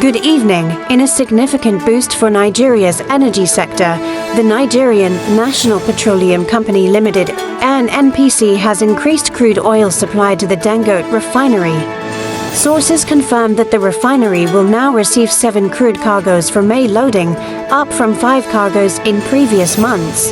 Good evening. In a significant boost for Nigeria's energy sector, the Nigerian National Petroleum Company Limited (NNPC) has increased crude oil supply to the Dangote Refinery. Sources confirm that the refinery will now receive 7 crude cargoes for May loading, up from 5 cargoes in previous months.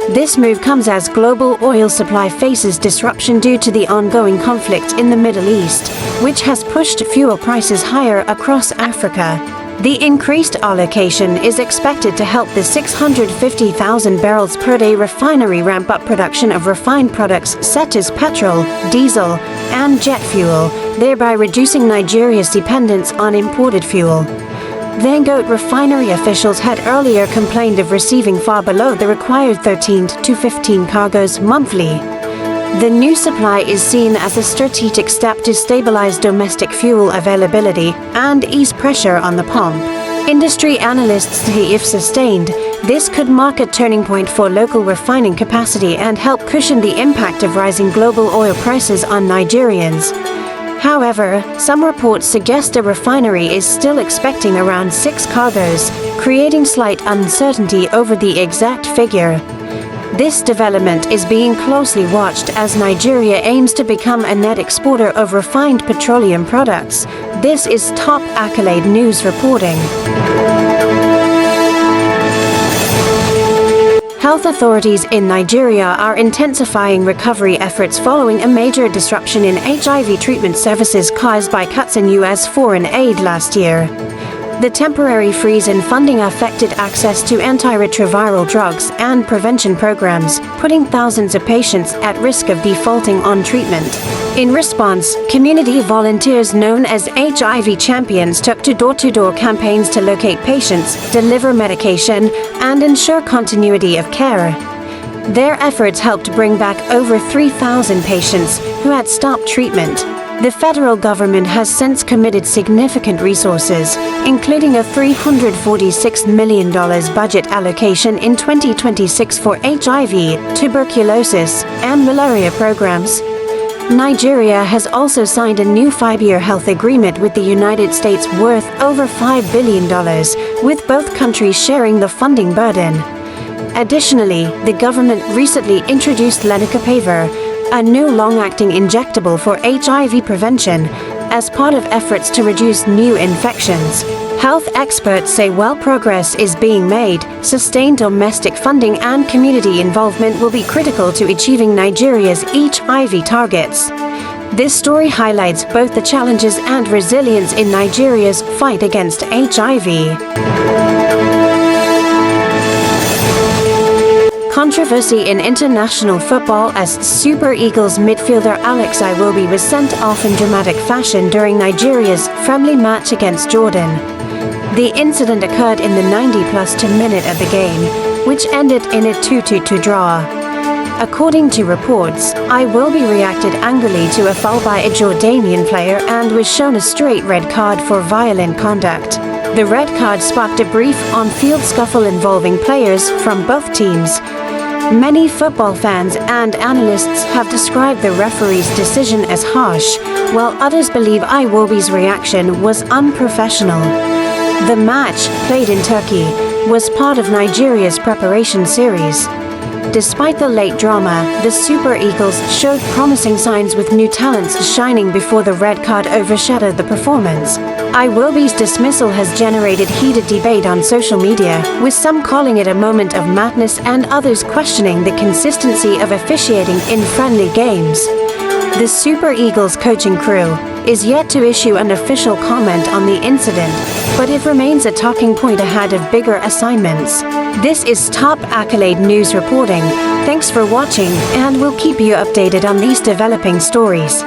This move comes as global oil supply faces disruption due to the ongoing conflict in the Middle East, which has pushed fuel prices higher across Africa. The increased allocation is expected to help the 650,000 barrels per day refinery ramp up production of refined products such as petrol, diesel, and jet fuel, thereby reducing Nigeria's dependence on imported fuel. Dangote Refinery officials had earlier complained of receiving far below the required 13 to 15 cargoes monthly. The new supply is seen as a strategic step to stabilize domestic fuel availability and ease pressure on the pump. Industry analysts say if sustained, this could mark a turning point for local refining capacity and help cushion the impact of rising global oil prices on Nigerians. However, some reports suggest the refinery is still expecting around 6 cargoes, creating slight uncertainty over the exact figure. This development is being closely watched as Nigeria aims to become a net exporter of refined petroleum products. This is Top Accolade News reporting. Health authorities in Nigeria are intensifying recovery efforts following a major disruption in HIV treatment services caused by cuts in U.S. foreign aid last year. The temporary freeze in funding affected access to antiretroviral drugs and prevention programs, putting thousands of patients at risk of defaulting on treatment. In response, community volunteers known as HIV champions took to door-to-door campaigns to locate patients, deliver medication, and ensure continuity of care. Their efforts helped bring back over 3,000 patients who had stopped treatment. The federal government has since committed significant resources, including a $346 million budget allocation in 2026 for HIV, tuberculosis, and malaria programs. Nigeria has also signed a new 5-year health agreement with the United States worth over $5 billion, with both countries sharing the funding burden. Additionally, the government recently introduced lenacapavir, a new long-acting injectable for HIV prevention, as part of efforts to reduce new infections. Health experts say while progress is being made, sustained domestic funding and community involvement will be critical to achieving Nigeria's HIV targets. This story highlights both the challenges and resilience in Nigeria's fight against HIV. Controversy in international football as Super Eagles midfielder Alex Iwobi was sent off in dramatic fashion during Nigeria's friendly match against Jordan. The incident occurred in the 90-plus minute of the game, which ended in a 2-2 draw. According to reports, Iwobi reacted angrily to a foul by a Jordanian player and was shown a straight red card for violent conduct. The red card sparked a brief on-field scuffle involving players from both teams. Many football fans and analysts have described the referee's decision as harsh, while others believe Iwobi's reaction was unprofessional. The match, played in Turkey, was part of Nigeria's preparation series. Despite the late drama, the Super Eagles showed promising signs with new talents shining before the red card overshadowed the performance. Iwobi's dismissal has generated heated debate on social media, with some calling it a moment of madness and others questioning the consistency of officiating in friendly games. The Super Eagles coaching crew is yet to issue an official comment on the incident, but it remains a talking point ahead of bigger assignments. This is Top Accolade News reporting. Thanks for watching, and we'll keep you updated on these developing stories.